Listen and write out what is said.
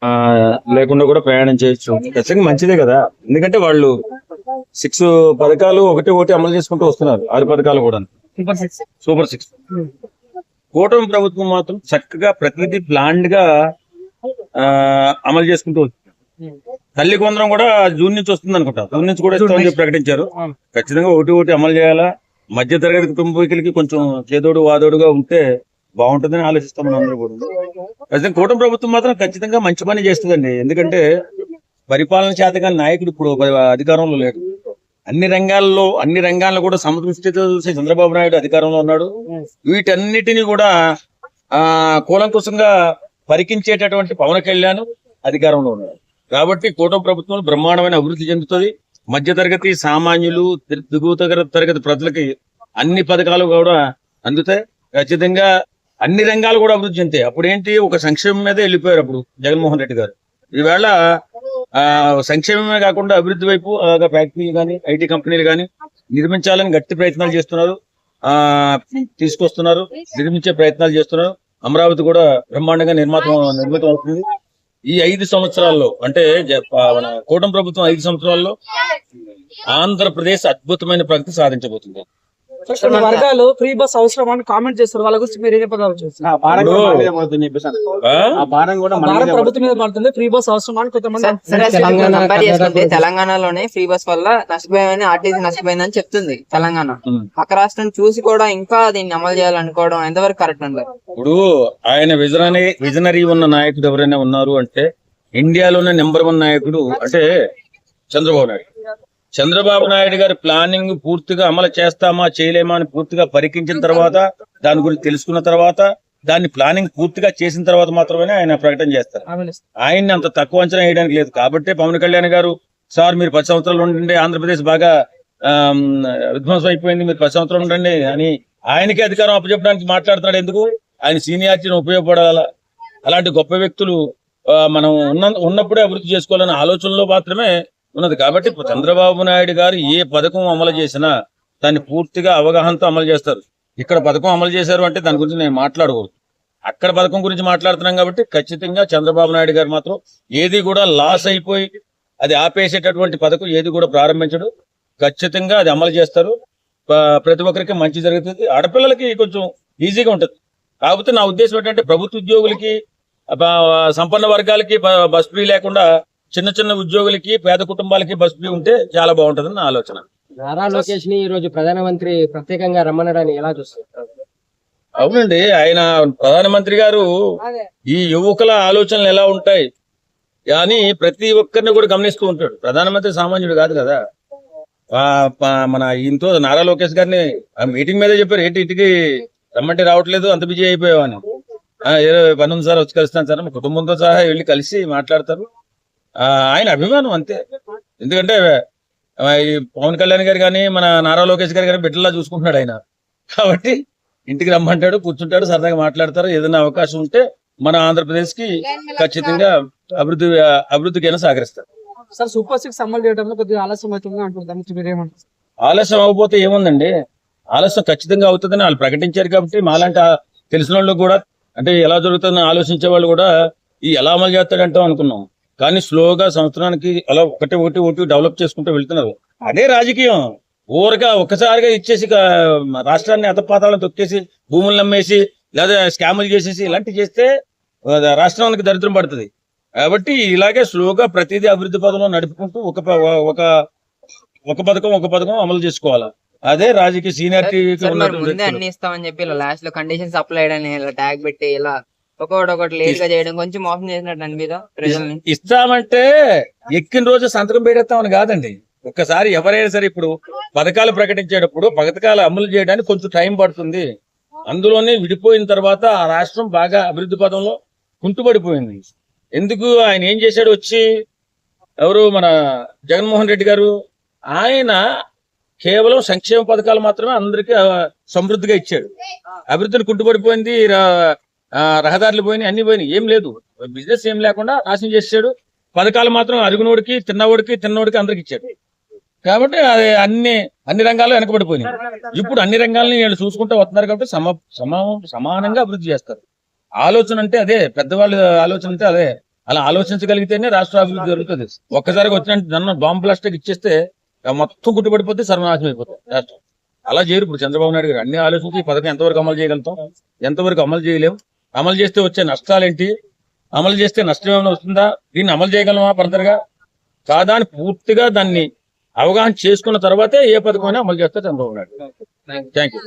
ఆ, లేకుండా కూడా ప్రయాణం చేయొచ్చు. ఖచ్చితంగా మంచిదే కదా. ఎందుకంటే వాళ్ళు 6 పథకాలు ఒకటి ఒకటి అమలు చేసుకుంటూ వస్తున్నారు. 6 పథకాలు కూడా సూపర్ 6. కూటమి ప్రభుత్వం మాత్రం చక్కగా ప్రతిదీ ప్లాన్డ్ గా ఆ, అమలు చేసుకుంటూ వస్తుంది. తల్లి కొందరం కూడా జూన్ నుంచి వస్తుంది అనుకుంటా. జూన్ నుంచి కూడా ఇస్తామని చెప్పి ప్రకటించారు. ఖచ్చితంగా ఒకటి ఒకటి అమలు చేయాలా. మధ్య తరగతి కుటుంబీకులకి కొంచెం చేదోడు వాదోడుగా ఉంటే బాగుంటుందని ఆలోచిస్తాం మనం అందరూ కూడా. ఖచ్చితంగా కూటమి ప్రభుత్వం మాత్రం ఖచ్చితంగా మంచి పని చేస్తుందండి. ఎందుకంటే పరిపాలన చేతగాని నాయకుడు ఇప్పుడు అధికారంలో లేడు. అన్ని రంగాల్లో కూడా సమదృష్టితో చూసే చంద్రబాబు నాయుడు అధికారంలో ఉన్నాడు. వీటన్నిటిని కూడా కూలంకుశంగా పరికించేటటువంటి పవన్ కళ్యాణ్ అధికారంలో ఉన్నాడు. కాబట్టి కూటమి ప్రభుత్వం బ్రహ్మాండమైన అభివృద్ధి చెందుతుంది. మధ్యతరగతి సామాన్యులు దిగువ తరగతి ప్రజలకి అన్ని పథకాలు కూడా అందుతాయి. ఖచ్చితంగా అన్ని రంగాలు కూడా అభివృద్ధి చెందుతాయి. అప్పుడేంటి ఒక సంక్షేమం మీదే వెళ్ళిపోయారు అప్పుడు జగన్మోహన్ రెడ్డి గారు. ఈవేళ సంక్షేమమే కాకుండా అభివృద్ధి వైపు ఫ్యాక్టరీలు కానీ ఐటీ కంపెనీలు కానీ నిర్మించాలని గట్టి ప్రయత్నాలు చేస్తున్నారు. తీసుకొస్తున్నారు, నిర్మించే ప్రయత్నాలు చేస్తున్నారు. అమరావతి కూడా బ్రహ్మాండంగా నిర్మితం అవుతుంది. ఈ 5 సంవత్సరాల్లో అంటే మన కూటమి ప్రభుత్వం 5 సంవత్సరాల్లో ఆంధ్రప్రదేశ్ అద్భుతమైన ప్రగతి సాధించబోతుంది. కొన్ని వర్గాలు ఫ్రీ బస్ అవసరం అని కామెంట్ చేస్తారు. వాళ్ళ గురించి మీరు ఏం చెప్పగలరు? ప్రభుత్వం మీద పడుతుంది ఫ్రీ బస్ అవసరం అని కొంతమంది. తెలంగాణలోనే ఫ్రీ బస్ వల్ల నష్టపోయామని ఆర్టీసీ నష్టపోయిందని చెప్తుంది తెలంగాణ. పక్క రాష్ట్రం చూసి కూడా ఇంకా దీన్ని అమలు చేయాలనుకోవడం ఎంతవరకు కరెక్ట్ అంటారు? ఇప్పుడు ఆయన విజనరీ ఉన్న నాయకుడు ఎవరైనా ఉన్నారు అంటే ఇండియాలోనే నెంబర్ 1 నాయకుడు అంటే చంద్రబాబు నాయుడు గారి ప్లానింగ్ పూర్తిగా అమలు చేస్తామా చేయలేమా అని పూర్తిగా పరికించిన తర్వాత, దాని గురించి తెలుసుకున్న తర్వాత, దాన్ని ప్లానింగ్ పూర్తిగా చేసిన తర్వాత మాత్రమే ఆయన ప్రకటన చేస్తారు. ఆయన్ని అంత తక్కువ అంచనా వేయడానికి లేదు. కాబట్టి పవన్ కళ్యాణ్ గారు సార్ మీరు 10 సంవత్సరాలు ఉండండి, ఆంధ్రప్రదేశ్ బాగా విధ్వంసం అయిపోయింది, మీరు 10 సంవత్సరాలు ఉండండి అని ఆయనకి అధికారం అప్పచెప్పడానికి మాట్లాడుతున్నాడు. ఎందుకు? ఆయన సీనియారిటీని ఉపయోగపడాల. అలాంటి గొప్ప వ్యక్తులు మనం ఉన్నప్పుడే అభివృద్ధి చేసుకోవాలనే ఆలోచనలో మాత్రమే ఉన్నది. కాబట్టి చంద్రబాబు నాయుడు గారు ఏ పథకం అమలు చేసినా దాన్ని పూర్తిగా అవగాహనతో అమలు చేస్తారు. ఇక్కడ పథకం అమలు చేశారు అంటే దాని గురించి నేను మాట్లాడకూడదు. అక్కడ పథకం గురించి మాట్లాడుతున్నాం కాబట్టి ఖచ్చితంగా చంద్రబాబు నాయుడు గారు మాత్రం ఏది కూడా లాస్ అయిపోయి అది ఆపేసేటటువంటి పథకం ఏది కూడా ప్రారంభించడు. ఖచ్చితంగా అది అమలు చేస్తారు. ప్రతి ఒక్కరికి మంచి జరుగుతుంది. ఆడపిల్లలకి కొంచెం ఈజీగా ఉంటుంది. కాకపోతే నా ఉద్దేశం ఏంటంటే ప్రభుత్వ ఉద్యోగులకి సంపన్న వర్గాలకి బస్ ఫ్రీ లేకుండా చిన్న చిన్న ఉద్యోగులకి పేద కుటుంబాలకి బస్ ఫ్రీ ఉంటే చాలా బాగుంటుందని నా ఆలోచన. నారా లోకేష్ ని ఈ రోజు ప్రధానమంత్రి ప్రత్యేకంగా రమ్మనడాన్ని ఎలా చూస్తారు? అవునండి, ఆయన ప్రధానమంత్రి గారు ఈ యువకుల ఆలోచనలు ఎలా ఉంటాయి అని ప్రతి ఒక్కరిని కూడా గమనిస్తూ ఉంటాడు. ప్రధానమంత్రి సామాన్యుడు కాదు కదా. మన ఈయనతో నారా లోకేష్ గారిని మీటింగ్ మీదే చెప్పారు, ఏంటి ఇంటికి రమ్మంటే రావట్లేదు, అంత బిజీ అయిపోయావని. ఏదో పని ఉంది సార్, వచ్చి కలుస్తాను సార్, మా కుటుంబంతో సహా వెళ్ళి కలిసి మాట్లాడతారు. ఆయన అభిమానం అంతే. ఎందుకంటే ఈ పవన్ కళ్యాణ్ గారు కానీ మన నారా లోకేష్ గారు కానీ బిడ్డలా చూసుకుంటున్నాడు ఆయన. కాబట్టి ఇంటికి రమ్మంటాడు, కూర్చుంటాడు, సరదాగా మాట్లాడతారు. ఏదైనా అవకాశం ఉంటే మన ఆంధ్రప్రదేశ్ కి ఖచ్చితంగా అభివృద్ధికైనా సహకరిస్తారు. సార్ సూపర్ 6 అమలు చేయడంలో కొద్దిగా ఆలస్యం అవుతుంది అంటున్నారు. ఆలస్యం అవ్వకపోతే ఏముందండి, ఆలస్యం ఖచ్చితంగా అవుతుందని వాళ్ళు ప్రకటించారు. కాబట్టి మాలాంటి తెలిసిన వాళ్ళు కూడా అంటే ఎలా జరుగుతుందని ఆలోచించే వాళ్ళు కూడా ఎలా అమలు చేస్తాడంటాం అనుకున్నాం. కానీ స్లోగా సంవత్సరానికి అలా ఒకటి డెవలప్ చేసుకుంటూ వెళ్తున్నారు. అదే రాజకీయం. ఊరగా ఒక్కసారిగా ఇచ్చేసి రాష్ట్రాన్ని అతపాతాలను తొక్కేసి భూములు నమ్మేసి లేదా స్కాములు చేసేసి ఇలాంటివి చేస్తే రాష్ట్రానికి దరిద్రం పడుతుంది. కాబట్టి ఇలాగే స్లోగా ప్రతిదీ అభివృద్ధి పదంలో నడుపుకుంటూ ఒక పథకం అమలు చేసుకోవాలి. అదే రాజకీయ సీనియారిటీ. అన్ని ఇస్తామని చెప్పి లాస్ట్ లో కండిషన్స్ అప్లై చేయడానికి ట్యాగ్ పెట్టి ఇలా ఒకటి లేట్ గా చేయడం కొంచెం మోసం చేసినట్టు అని మీద ప్రజల్ని. ఇస్తామంటే ఎక్కిన రోజు సంతకం పెట్టేస్తామని కాదండి. ఒక్కసారి ఎవరైనా సరే ఇప్పుడు పథకాలు ప్రకటించేటప్పుడు పథకాలు అమలు చేయడానికి కొంచెం టైం పడుతుంది. అందులోనే విడిపోయిన తర్వాత ఆ రాష్ట్రం బాగా అభివృద్ధి పదంలో కుంటుపడిపోయింది. ఎందుకు? ఆయన ఏం చేశాడు? వచ్చి ఎవరు మన జగన్మోహన్ రెడ్డి గారు, ఆయన కేవలం సంక్షేమ పథకాలు మాత్రమే అందరికీ సమృద్ధిగా ఇచ్చాడు. అభివృద్ధిని కుంటుపడిపోయింది, రహదారులు పోయినాయి, అన్ని పోయినాయి, ఏం లేదు. బిజినెస్ ఏం లేకుండా నాశనం చేసాడు. పథకాలు మాత్రం అరుగునోడికి తిన్నోడికి అందరికి ఇచ్చాడు. కాబట్టి అది అన్ని రంగాల్లో వెనకబడిపోయినాయి. ఇప్పుడు అన్ని రంగాలని వీళ్ళు చూసుకుంటూ వస్తున్నారు. కాబట్టి సమానంగా అభివృద్ధి చేస్తారు. ఆలోచన అంటే అదే, పెద్దవాళ్ళ ఆలోచన అంటే అదే. అలా ఆలోచించగలిగితేనే రాష్ట్ర అభివృద్ధి జరుగుతుంది. ఒక్కసారిగా వచ్చిన నన్ను బాంబు బ్లాస్ట్కి ఇచ్చేస్తే మొత్తం గుట్టుపడిపోతే సర్వనాశనం అయిపోతుంది రాష్ట్రం. అలా చేయరు ఇప్పుడు చంద్రబాబు నాయుడు గారు. అన్ని ఆలోచించి ఈ పథకం ఎంతవరకు అమలు చేయగలుగుతాం, ఎంతవరకు అమలు చేయలేం, అమలు చేస్తే వచ్చే నష్టాలేంటి, అమలు చేస్తే నష్టం ఏమైనా వస్తుందా, దీన్ని అమలు చేయగలమా ఫర్దర్ గా కాదా అని పూర్తిగా దాన్ని అవగాహన చేసుకున్న తర్వాతే ఏ పథకమైనా అమలు చేస్తారు చంద్రబాబు నాయుడు. Thank you.